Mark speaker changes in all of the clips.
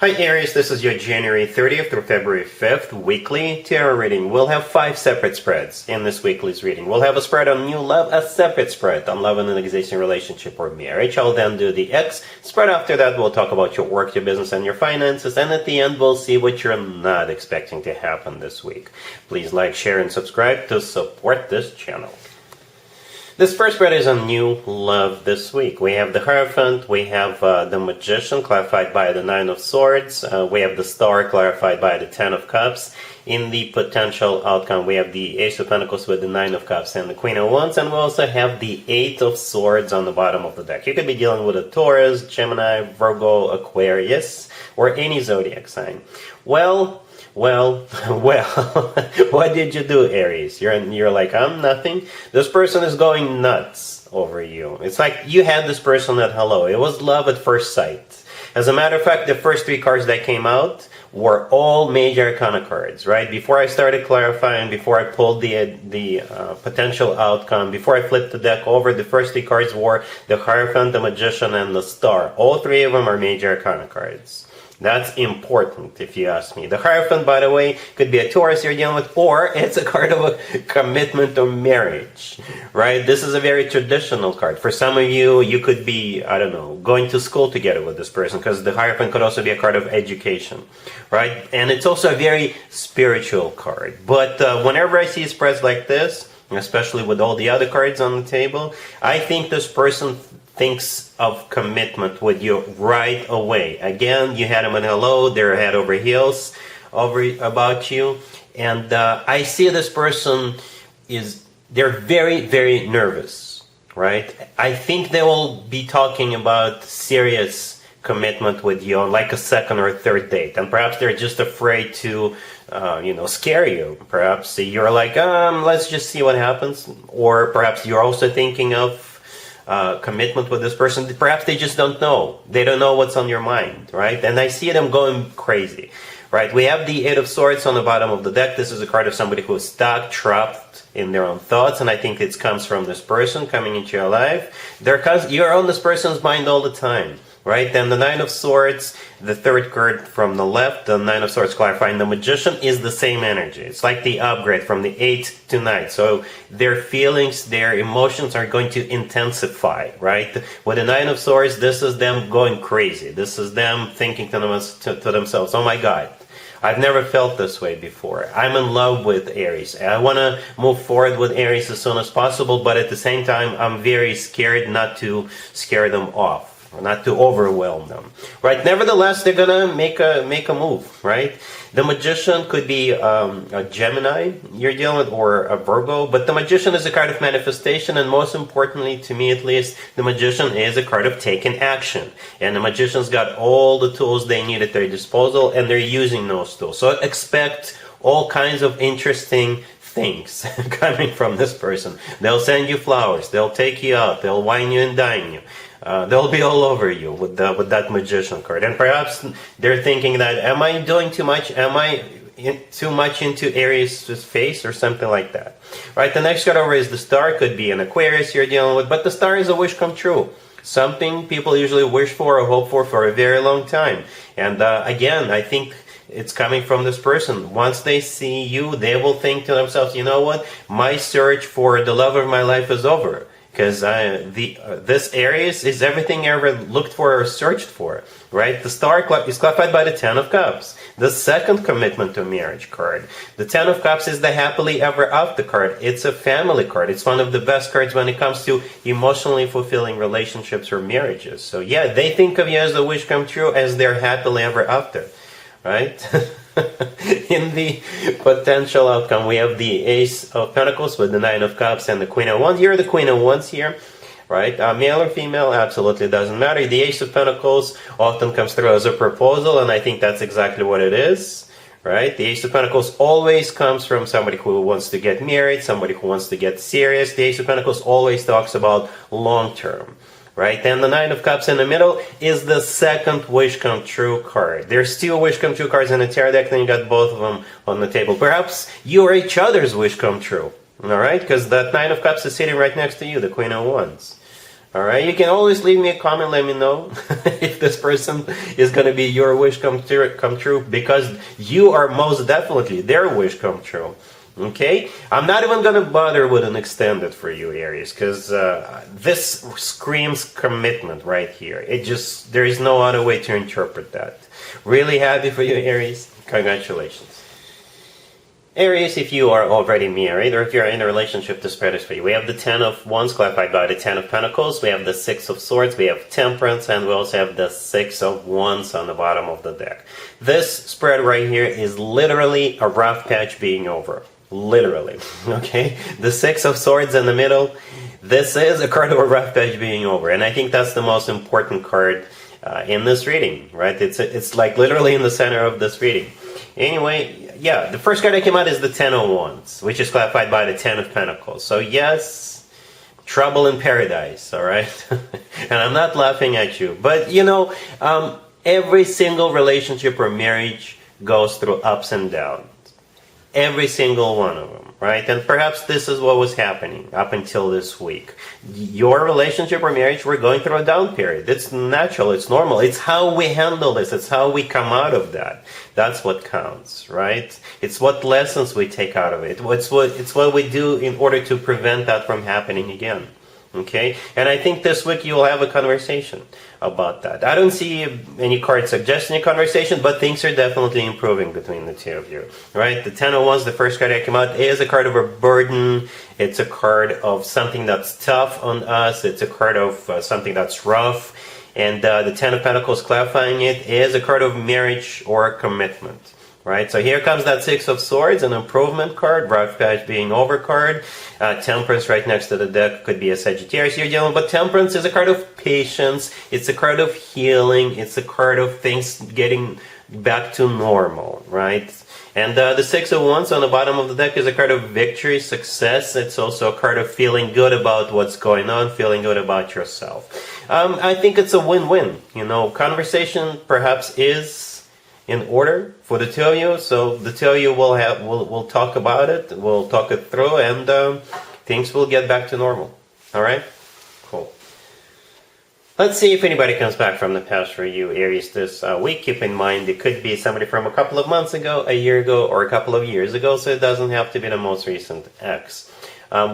Speaker 1: Hi Aries, this is your January 30th through February 5th weekly tarot reading. We'll have 5 separate spreads in this weekly's reading. We'll have a spread on new love, a separate spread on love in an existing relationship or marriage. I'll then do the X spread. After that, we'll talk about your work, your business, and your finances. And at the end, we'll see what you're not expecting to happen this week. Please like, share, and subscribe to support this channel. This first spread is on new love this week. We have the Hierophant, we have the Magician clarified by the Nine of Swords, we have the Star clarified by the Ten of Cups. In the potential outcome, we have the Ace of Pentacles with the Nine of Cups and the Queen of Wands, and we also have the Eight of Swords on the bottom of the deck. You could be dealing with a Taurus, Gemini, Virgo, Aquarius, or any zodiac sign. Well, what did you do, Aries? You're like, I'm nothing. This person is going nuts over you. It's like you had this person at hello. It was love at first sight. As a matter of fact, the first 3 cards that came out were all major arcana cards, right? Before I started clarifying, before I pulled the potential outcome, before I flipped the deck over, the first 3 cards were the Hierophant, the Magician, and the Star. All 3 of them are major arcana cards. That's important, if you ask me. The Hierophant, by the way, could be a Taurus you're dealing with, or it's a card of a commitment or marriage, right? This is a very traditional card. For some of you, you could be, I don't know, going to school together with this person, because the Hierophant could also be a card of education, right? And it's also a very spiritual card. But whenever I see spreads like this, especially with all the other cards on the table, I think this person thinks of commitment with you right away. Again, you had them at hello, they're head over heels about you. And I see this person they're very, very nervous, right? I think they will be talking about serious commitment with you on like a second or third date. And perhaps they're just afraid to, scare you. Perhaps you're like, let's just see what happens. Or perhaps you're also thinking of commitment with this person. Perhaps they just don't know. They don't know what's on your mind, right? And I see them going crazy, right? We have the Eight of Swords on the bottom of the deck. This is a card of somebody who is stuck, trapped in their own thoughts, and I think it comes from this person coming into your life. You're on this person's mind all the time, right? Then the Nine of Swords, the third card from the left, the Nine of Swords clarifying the Magician, is the same energy. It's like the upgrade from the 8 to 9. So their feelings, their emotions are going to intensify, right? With the Nine of Swords, this is them going crazy. This is them thinking to themselves, oh my God, I've never felt this way before. I'm in love with Aries. I want to move forward with Aries as soon as possible, but at the same time, I'm very scared not to scare them off, not to overwhelm them, right? Nevertheless, they're gonna make a move, right? The Magician could be a Gemini you're dealing with, or a Virgo, but the Magician is a card of manifestation, and most importantly, to me at least, the Magician is a card of taking action. And the Magician's got all the tools they need at their disposal, and they're using those tools. So expect all kinds of interesting things coming from this person. They'll send you flowers, they'll take you out, they'll wine you and dine you. They'll be all over you with that Magician card. And perhaps they're thinking that, am I doing too much? Am I too much into Aries' face or something like that? Right, the next card over is the Star. Could be an Aquarius you're dealing with, but the Star is a wish come true. Something people usually wish for or hope for a very long time. And again, I think it's coming from this person. Once they see you, they will think to themselves, you know what? My search for the love of my life is over. Because this Aries is everything I ever looked for or searched for, right? The Star is clarified by the Ten of Cups, the second commitment to marriage card. The Ten of Cups is the happily ever after card. It's a family card. It's one of the best cards when it comes to emotionally fulfilling relationships or marriages. So yeah, they think of you as a wish come true, as their happily ever after, right? In the potential outcome, we have the Ace of Pentacles with the Nine of Cups and the Queen of Wands. You're the Queen of Wands here, right? Male or female, absolutely doesn't matter. The Ace of Pentacles often comes through as a proposal, and I think that's exactly what it is, right? The Ace of Pentacles always comes from somebody who wants to get married, somebody who wants to get serious. The Ace of Pentacles always talks about long-term, right? And the Nine of Cups in the middle is the second wish come true card. There's 2 wish come true cards in the tarot deck, and you got both of them on the table. Perhaps you are each other's wish come true, all right? Because that Nine of Cups is sitting right next to you, the Queen of Wands, All right, you can always leave me a comment. Let me know if this person is going to be your wish come true, because you are most definitely their wish come true. Okay, I'm not even going to bother with an extended for you, Aries, because this screams commitment right here. There is no other way to interpret that. Really happy for you, Aries. Congratulations. Aries, if you are already married or if you're in a relationship, this spread is for you. We have the 10 of Wands clarified by the 10 of Pentacles. We have the 6 of Swords. We have Temperance. And we also have the 6 of Wands on the bottom of the deck. This spread right here is literally a rough patch being over. Literally. Okay? The 6 of Swords in the middle. This is a card of a rough patch being over. And I think that's the most important card in this reading, right? It's like literally in the center of this reading. Anyway, yeah, the first card that came out is the 10 of Wands, which is clarified by the 10 of Pentacles. So yes, trouble in paradise, all right? And I'm not laughing at you. But, every single relationship or marriage goes through ups and downs. Every single one of them, right? And perhaps this is what was happening up until this week. Your relationship or marriage, we're going through a down period. It's natural, it's normal. It's how we handle this. It's how we come out of that. That's what counts, right? It's what lessons we take out of it. It's what we do in order to prevent that from happening again. Okay? And I think this week you will have a conversation about that. I don't see any card suggesting a conversation, but things are definitely improving between the two of you, right? The 10 of Wands, the first card that came out, is a card of a burden. It's a card of something that's tough on us. It's a card of something that's rough. And the 10 of Pentacles clarifying it is a card of marriage or commitment. Right, so here comes that 6 of Swords, an improvement card, rough patch being over card. Temperance right next to the deck could be a Sagittarius you're dealing with, but Temperance is a card of patience, it's a card of healing, it's a card of things getting back to normal, right? And the 6 of Wands on the bottom of the deck is a card of victory, success. It's also a card of feeling good about what's going on, feeling good about yourself. I think it's a win-win. Conversation perhaps is in order for the two of you, so the two of you will talk about it, we'll talk it through, and things will get back to normal. All right, cool. Let's see if anybody comes back from the past for you, Aries, this week. Keep in mind it could be somebody from a couple of months ago, a year ago, or a couple of years ago, so it doesn't have to be the most recent ex.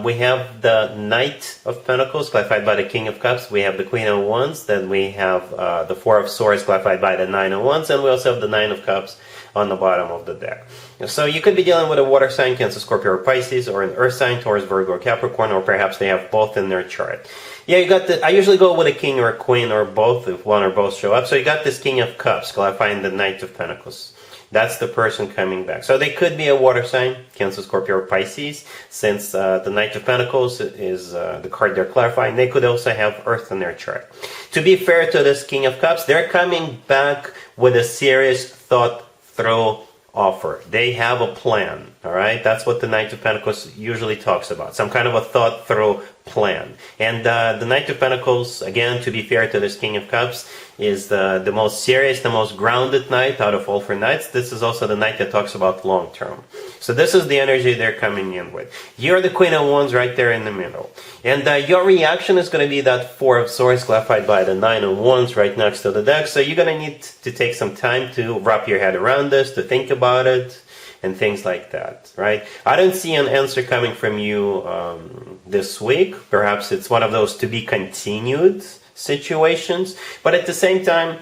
Speaker 1: We have the Knight of Pentacles clarified by the King of Cups. We have the Queen of Wands. Then we have the 4 of Swords clarified by the 9 of Wands. And we also have the 9 of Cups on the bottom of the deck. So you could be dealing with a water sign, Cancer, Scorpio, or Pisces, or an earth sign, Taurus, Virgo, or Capricorn, or perhaps they have both in their chart. Yeah, I usually go with a king or a queen or both if one or both show up. So you got this King of Cups clarifying the Knight of Pentacles. That's the person coming back. So they could be a water sign, Cancer, Scorpio, or Pisces, since the Knight of Pentacles is the card they're clarifying. They could also have Earth in their chart. To be fair to this King of Cups, they're coming back with a serious thought-through offer. They have a plan, all right? That's what the Knight of Pentacles usually talks about, some kind of a thought-through plan. And the Knight of Pentacles, again, to be fair to this King of Cups, is the most serious, the most grounded knight out of all 4 knights. This is also the knight that talks about long-term. So this is the energy they're coming in with. You're the Queen of Wands right there in the middle. And your reaction is going to be that 4 of Swords clarified by the 9 of Wands right next to the deck. So you're going to need to take some time to wrap your head around this, to think about it, and things like that, right? I don't see an answer coming from you this week. Perhaps it's one of those to be continued situations, but at the same time,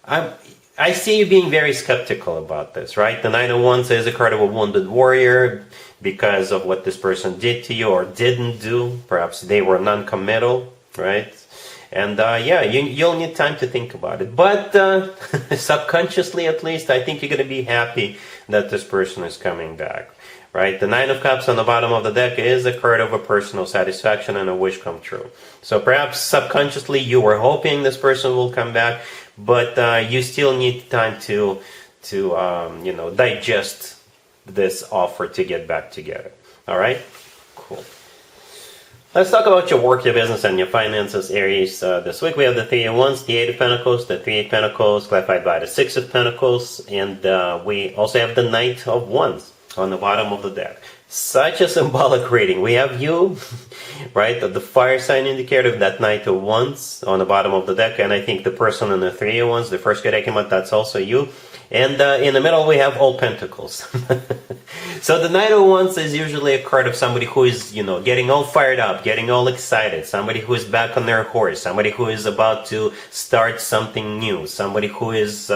Speaker 1: I see you being very skeptical about this, right? The 9 of Wands is a card of a wounded warrior because of what this person did to you or didn't do. Perhaps they were non-committal, right? And yeah, you'll need time to think about it. But subconsciously, at least, I think you're going to be happy that this person is coming back. Right? The 9 of Cups on the bottom of the deck is a card of a personal satisfaction and a wish come true. So perhaps subconsciously you were hoping this person will come back, but you still need time to digest this offer to get back together. All right? Cool. Let's talk about your work, your business, and your finances, Aries. This week we have the 3 of Wands, the 8 of Pentacles, the 3 of Pentacles, clarified by the 6 of Pentacles, and we also have the Knight of Wands on the bottom of the deck. Such a symbolic reading. We have you, right? The fire sign indicator, that Knight of Wands on the bottom of the deck, and I think the person in the Three of Wands, the first card that came out, that's also you. And in the middle we have all Pentacles. So the Knight of Wands is usually a card of somebody who is, getting all fired up, getting all excited, somebody who is back on their horse, somebody who is about to start something new, somebody who is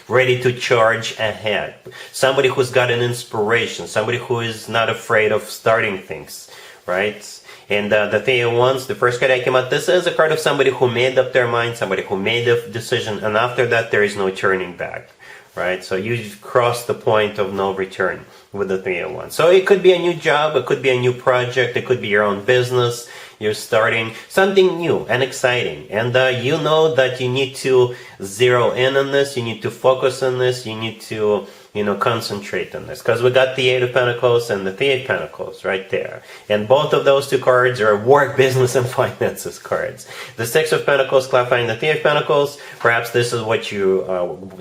Speaker 1: ready to charge ahead, somebody who's got an inspiration, somebody who is not afraid of starting things, right? And the Three of Wands, the first card that came out, this is a card of somebody who made up their mind, somebody who made a decision, and after that there is no turning back. Right, so you cross the point of no return with the Three of Wands. So it could be a new job, it could be a new project, it could be your own business. You're starting something new and exciting, and you know that you need to zero in on this. You need to focus on this. You need to concentrate on this, because we got the Eight of Pentacles and the Three of Pentacles right there, and both of those two cards are work, business, and finances cards. The Six of Pentacles clarifying the Three of Pentacles. Perhaps this is what you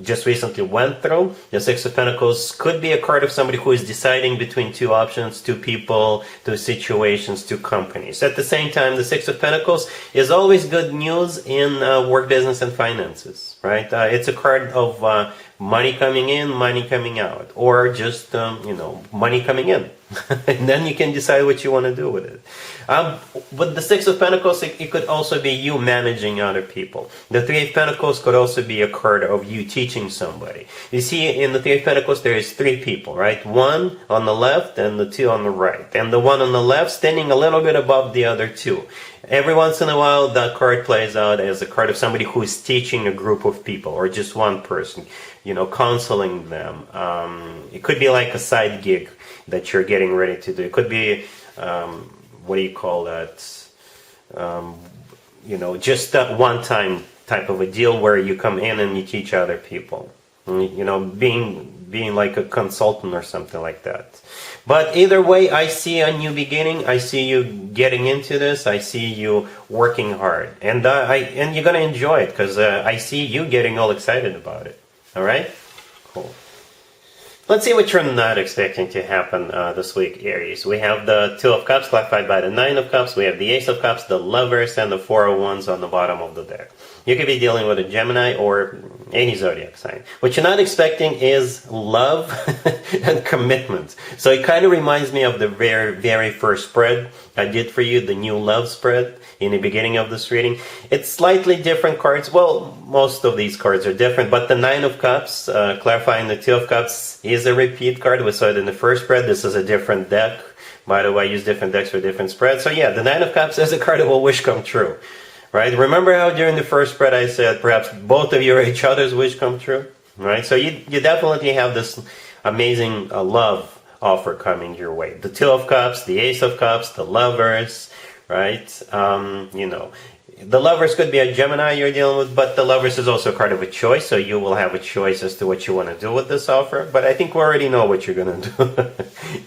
Speaker 1: just recently went through. The Six of Pentacles could be a card of somebody who is deciding between two options, two people, two situations, two companies. At the same time, the Six of Pentacles is always good news in work, business, and finances, right? It's a card of money coming in, money coming out, or just money coming in. And then you can decide what you want to do with it. With the Six of Pentacles, it could also be you managing other people. The Three of Pentacles could also be a card of you teaching somebody. You see, in the Three of Pentacles, there is three people, right? One on the left and the two on the right. And the one on the left standing a little bit above the other two. Every once in a while, that card plays out as a card of somebody who is teaching a group of people, or just one person, counseling them. It could be like a side gig that you're getting ready to do. It could be, what do you call that? Just that one-time type of a deal where you come in and you teach other people. Being like a consultant or something like that. But either way, I see a new beginning. I see you getting into this. I see you working hard, and you're gonna enjoy it, because I see you getting all excited about it. All right, cool. Let's see what you're not expecting to happen this week, Aries. We have the Two of Cups clarified by the Nine of Cups. We have the Ace of Cups, the Lovers, and the Four of Wands on the bottom of the deck. You could be dealing with a Gemini or any zodiac sign. What you're not expecting is love and commitment. So it kind of reminds me of the very, very first spread I did for you, the new love spread in the beginning of this reading. It's slightly different cards. Well, most of these cards are different, but the Nine of Cups, clarifying the Two of Cups, is a repeat card. We saw it in the first spread. This is a different deck. By the way, I use different decks for different spreads. So yeah, the Nine of Cups is a card of a wish come true. Right? Remember how during the first spread I said perhaps both of you are each other's wish come true? Right? So you definitely have this amazing love offer coming your way. The Two of Cups, the Ace of Cups, the Lovers, right? The Lovers could be a Gemini you're dealing with, but the Lovers is also a card of a choice, so you will have a choice as to what you want to do with this offer. But I think we already know what you're going to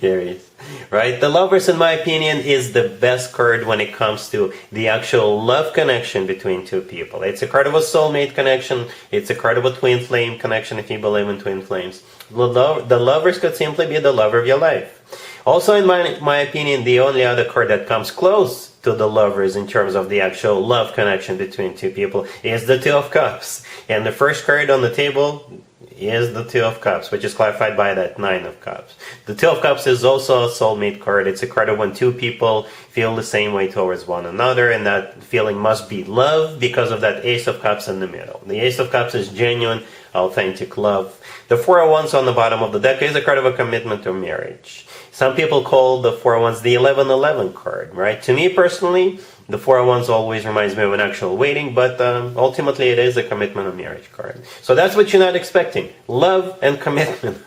Speaker 1: do, Aries. Right? The Lovers, in my opinion, is the best card when it comes to the actual love connection between two people. It's a card of a soulmate connection. It's a card of a twin flame connection, if you believe in twin flames. The Lovers could simply be the lover of your life. Also, in my opinion, the only other card that comes close to the Lovers in terms of the actual love connection between two people is the Two of Cups. And the first card on the table is the Two of Cups, which is clarified by that Nine of Cups. The Two of Cups is also a soulmate card. It's a card of when two people feel the same way towards one another, and that feeling must be love because of that Ace of Cups in the middle. The Ace of Cups is genuine, authentic love. The Four of Wands on the bottom of the deck is a card of a commitment to marriage. Some people call the Four of Wands the 11-11 card, right? To me personally, the Four of Wands always reminds me of an actual wedding, but ultimately it is a commitment of marriage card. So that's what you're not expecting. Love and commitment.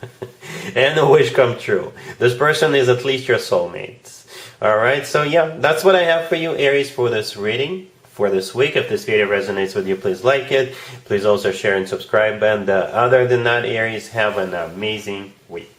Speaker 1: And a wish come true. This person is at least your soulmate. Alright, so yeah, that's what I have for you, Aries, for this reading for this week. If this video resonates with you, please like it. Please also share and subscribe. And other than that, Aries, have an amazing week.